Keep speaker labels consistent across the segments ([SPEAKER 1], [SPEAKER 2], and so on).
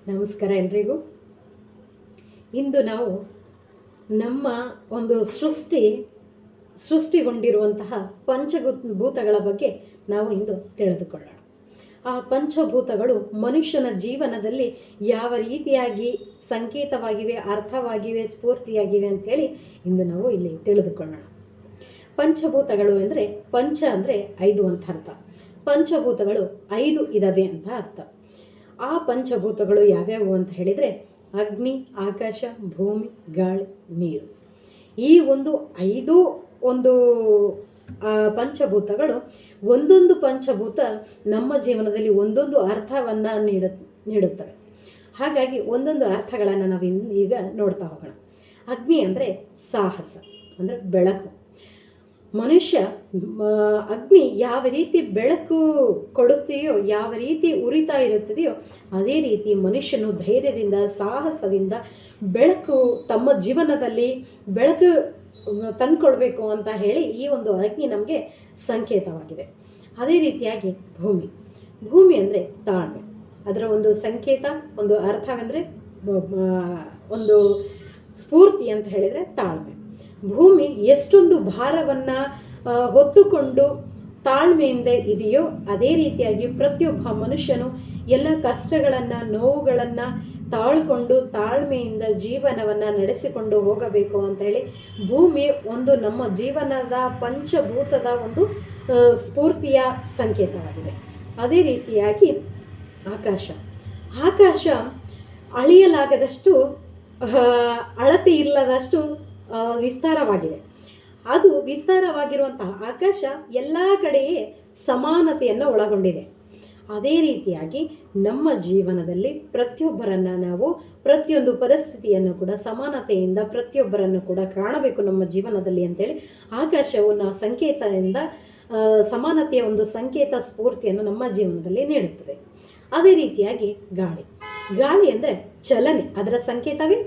[SPEAKER 1] ನಮಸ್ಕಾರ ಎಲ್ರಿಗೂ. ಇಂದು ನಾವು ನಮ್ಮ ಒಂದು ಸೃಷ್ಟಿಗೊಂಡಿರುವಂತಹ ಪಂಚಭೂತಗಳ ಬಗ್ಗೆ ನಾವು ಇಂದು ತಿಳಿದುಕೊಳ್ಳೋಣ. ಆ ಪಂಚಭೂತಗಳು ಮನುಷ್ಯನ ಜೀವನದಲ್ಲಿ ಯಾವ ರೀತಿಯಾಗಿ ಸಂಕೇತವಾಗಿವೆ, ಅರ್ಥವಾಗಿವೆ, ಸ್ಫೂರ್ತಿಯಾಗಿವೆ ಅಂತೇಳಿ ಇಂದು ನಾವು ಇಲ್ಲಿ ತಿಳಿದುಕೊಳ್ಳೋಣ. ಪಂಚಭೂತಗಳು ಅಂದರೆ ಪಂಚ ಅಂದರೆ 5 ಅಂತ ಅರ್ಥ. ಪಂಚಭೂತಗಳು 5 ಇದ್ದಾವೆ ಅಂತ ಅರ್ಥ. ಆ ಪಂಚಭೂತಗಳು ಯಾವ್ಯಾವು ಅಂತ ಹೇಳಿದರೆ ಅಗ್ನಿ, ಆಕಾಶ, ಭೂಮಿ, ಗಾಳಿ, ನೀರು. ಈ ಒಂದು 5 ಪಂಚಭೂತಗಳು ಒಂದೊಂದು ಪಂಚಭೂತ ನಮ್ಮ ಜೀವನದಲ್ಲಿ ಒಂದೊಂದು ಅರ್ಥವನ್ನು ನೀಡುತ್ತವೆ. ಹಾಗಾಗಿ ಒಂದೊಂದು ಅರ್ಥಗಳನ್ನು ನಾವು ಈಗ ನೋಡ್ತಾ ಹೋಗೋಣ. ಅಗ್ನಿ ಅಂದರೆ ಸಾಹಸ, ಅಂದರೆ ಬೆಳಕು. ಮನುಷ್ಯ ಅಗ್ನಿ ಯಾವ ರೀತಿ ಬೆಳಕು ಕೊಡುತ್ತೆಯೋ, ಯಾವ ರೀತಿ ಉರಿತಾ ಇರುತ್ತದೆಯೋ, ಅದೇ ರೀತಿ ಮನುಷ್ಯನು ಧೈರ್ಯದಿಂದ, ಸಾಹಸದಿಂದ ಬೆಳಕು ತಮ್ಮ ಜೀವನದಲ್ಲಿ ಬೆಳಕು ತಂದುಕೊಡ್ಬೇಕು ಅಂತ ಹೇಳಿ ಈ ಒಂದು ಅಗ್ನಿ ನಮಗೆ ಸಂಕೇತವಾಗಿದೆ. ಅದೇ ರೀತಿಯಾಗಿ ಭೂಮಿ ಅಂದರೆ ತಾಳ್ಮೆ. ಅದರ ಒಂದು ಸಂಕೇತ, ಒಂದು ಅರ್ಥವೆಂದರೆ ಒಂದು ಸ್ಫೂರ್ತಿ ಅಂತ ಹೇಳಿದರೆ ತಾಳ್ಮೆ. ಭೂಮಿ ಎಷ್ಟೊಂದು ಭಾರವನ್ನು ಹೊತ್ತುಕೊಂಡು ತಾಳ್ಮೆಯಿಂದ ಇದೆಯೋ, ಅದೇ ರೀತಿಯಾಗಿ ಪ್ರತಿಯೊಬ್ಬ ಮನುಷ್ಯನು ಎಲ್ಲ ಕಷ್ಟಗಳನ್ನು, ನೋವುಗಳನ್ನು ತಾಳ್ಕೊಂಡು ತಾಳ್ಮೆಯಿಂದ ಜೀವನವನ್ನು ನಡೆಸಿಕೊಂಡು ಹೋಗಬೇಕು ಅಂತ ಹೇಳಿ ಭೂಮಿ ಒಂದು ನಮ್ಮ ಜೀವನದ ಪಂಚಭೂತದ ಒಂದು ಸ್ಫೂರ್ತಿಯ ಸಂಕೇತವಾಗಿದೆ. ಅದೇ ರೀತಿಯಾಗಿ ಆಕಾಶ ಅಳೆಯಲಾಗದಷ್ಟು, ಅಳತೆ ಇಲ್ಲದಷ್ಟು ವಿಸ್ತಾರವಾಗಿದೆ. ಅದು ವಿಸ್ತಾರವಾಗಿರುವಂತಹ ಆಕಾಶ ಎಲ್ಲ ಕಡೆಯೇ ಸಮಾನತೆಯನ್ನು ಒಳಗೊಂಡಿದೆ. ಅದೇ ರೀತಿಯಾಗಿ ನಮ್ಮ ಜೀವನದಲ್ಲಿ ಪ್ರತಿಯೊಬ್ಬರನ್ನು ನಾವು ಪ್ರತಿಯೊಂದು ಪರಿಸ್ಥಿತಿಯನ್ನು ಕೂಡ ಸಮಾನತೆಯಿಂದ ಪ್ರತಿಯೊಬ್ಬರನ್ನು ಕೂಡ ಕಾಣಬೇಕು ನಮ್ಮ ಜೀವನದಲ್ಲಿ ಅಂತೇಳಿ ಆಕಾಶವು ಸಂಕೇತದಿಂದ ಸಮಾನತೆಯ ಒಂದು ಸಂಕೇತ ಸ್ಫೂರ್ತಿಯನ್ನು ನಮ್ಮ ಜೀವನದಲ್ಲಿ ನೀಡುತ್ತದೆ. ಅದೇ ರೀತಿಯಾಗಿ ಗಾಳಿ ಅಂದರೆ ಚಲನೆ, ಅದರ ಸಂಕೇತವೇ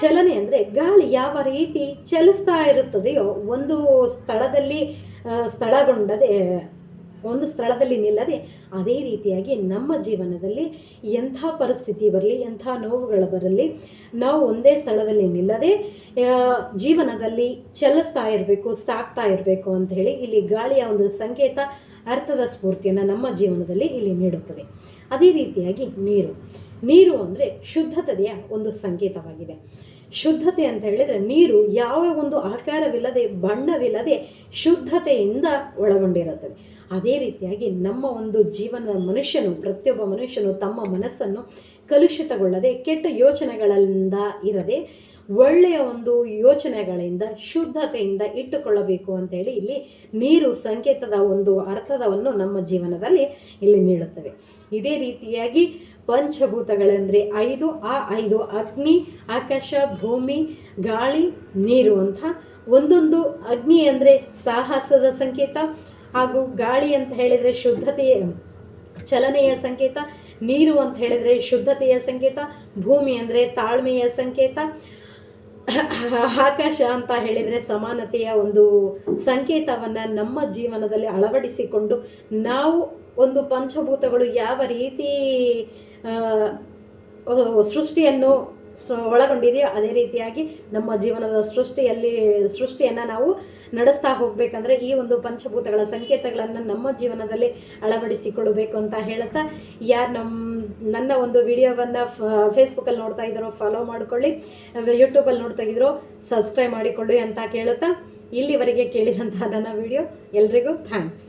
[SPEAKER 1] ಚಲನೆ ಅಂದರೆ ಗಾಳಿ ಯಾವ ರೀತಿ ಚಲಿಸ್ತಾ ಇರುತ್ತದೆಯೋ, ಒಂದು ಸ್ಥಳದಲ್ಲಿ ನಿಲ್ಲದೆ, ಅದೇ ರೀತಿಯಾಗಿ ನಮ್ಮ ಜೀವನದಲ್ಲಿ ಎಂಥ ಪರಿಸ್ಥಿತಿ ಬರಲಿ, ಎಂಥ ನೋವುಗಳು ಬರಲಿ, ನಾವು ಒಂದೇ ಸ್ಥಳದಲ್ಲಿ ನಿಲ್ಲದೆ ಜೀವನದಲ್ಲಿ ಚಲಿಸ್ತಾ ಇರಬೇಕು, ಸಾಕ್ತಾ ಇರಬೇಕು ಅಂತ ಹೇಳಿ ಇಲ್ಲಿ ಗಾಳಿಯ ಒಂದು ಸಂಕೇತ, ಅರ್ಥದ ಸ್ಫೂರ್ತಿಯನ್ನು ನಮ್ಮ ಜೀವನದಲ್ಲಿ ಇಲ್ಲಿ ನೀಡುತ್ತದೆ. ಅದೇ ರೀತಿಯಾಗಿ ನೀರು ಅಂದರೆ ಶುದ್ಧತೆಯ ಒಂದು ಸಂಕೇತವಾಗಿದೆ. ಶುದ್ಧತೆ ಅಂತ ಹೇಳಿದರೆ ನೀರು ಯಾವ ಒಂದು ಆಕಾರವಿಲ್ಲದೆ, ಬಣ್ಣವಿಲ್ಲದೆ ಶುದ್ಧತೆಯಿಂದ ಒಳಗೊಂಡಿರುತ್ತದೆ. ಅದೇ ರೀತಿಯಾಗಿ ನಮ್ಮ ಒಂದು ಪ್ರತಿಯೊಬ್ಬ ಮನುಷ್ಯನು ತಮ್ಮ ಮನಸ್ಸನ್ನು ಕಲುಷಿತಗೊಳ್ಳದೆ, ಕೆಟ್ಟ ಯೋಚನೆಗಳಿಂದ ಇರದೆ, ಒಳ್ಳೆಯ ಒಂದು ಯೋಚನೆಗಳಿಂದ ಶುದ್ಧತೆಯಿಂದ ಇಟ್ಟುಕೊಳ್ಳಬೇಕು ಅಂತೇಳಿ ಇಲ್ಲಿ ನೀರು ಸಂಕೇತದ ಒಂದು ಅರ್ಥವನ್ನು ನಮ್ಮ ಜೀವನದಲ್ಲಿ ಇಲ್ಲಿ ನೀಡುತ್ತವೆ. ಇದೇ ರೀತಿಯಾಗಿ ಪಂಚಭೂತಗಳೆಂದರೆ 5, ಆ 5 ಅಗ್ನಿ, ಆಕಾಶ, ಭೂಮಿ, ಗಾಳಿ, ನೀರು ಅಂತ ಒಂದೊಂದು. ಅಗ್ನಿ ಅಂದರೆ ಸಾಹಸದ ಸಂಕೇತ, ಹಾಗೂ ಗಾಳಿ ಅಂತ ಹೇಳಿದರೆ ಶುದ್ಧತೆಯ ಚಲನೆಯ ಸಂಕೇತ, ನೀರು ಅಂತ ಹೇಳಿದರೆ ಶುದ್ಧತೆಯ ಸಂಕೇತ, ಭೂಮಿ ಅಂದರೆ ತಾಳ್ಮೆಯ ಸಂಕೇತ, ಆಕಾಶ ಅಂತ ಹೇಳಿದರೆ ಸಮಾನತೆಯ ಒಂದು ಸಂಕೇತವನ್ನು ನಮ್ಮ ಜೀವನದಲ್ಲಿ ಅಳವಡಿಸಿಕೊಂಡು ನಾವು ಒಂದು ಪಂಚಭೂತಗಳು ಯಾವ ರೀತಿ ಸೃಷ್ಟಿಯನ್ನು ಒಳಗೊಂಡಿದೆಯೋ, ಅದೇ ರೀತಿಯಾಗಿ ನಮ್ಮ ಜೀವನದ ಸೃಷ್ಟಿಯನ್ನು ನಾವು ನಡೆಸ್ತಾ ಹೋಗಬೇಕಂದ್ರೆ ಈ ಒಂದು ಪಂಚಭೂತಗಳ ಸಂಕೇತಗಳನ್ನು ನಮ್ಮ ಜೀವನದಲ್ಲಿ ಅಳವಡಿಸಿಕೊಳ್ಳಬೇಕು ಅಂತ ಹೇಳುತ್ತಾ, ಯಾರು ನನ್ನ ಒಂದು ವಿಡಿಯೋವನ್ನು ಫೇಸ್ಬುಕ್ಕಲ್ಲಿ ನೋಡ್ತಾ ಇದ್ದಾರೋ ಫಾಲೋ ಮಾಡಿಕೊಳ್ಳಿ, ಯೂಟ್ಯೂಬಲ್ಲಿ ನೋಡ್ತಾ ಇದ್ರೋ ಸಬ್ಸ್ಕ್ರೈಬ್ ಮಾಡಿಕೊಳ್ಳಿ ಅಂತ ಕೇಳುತ್ತಾ, ಇಲ್ಲಿವರೆಗೆ ಕೇಳಿದಂತಹ ನನ್ನ ವಿಡಿಯೋ ಎಲ್ರಿಗೂ ಥ್ಯಾಂಕ್ಸ್.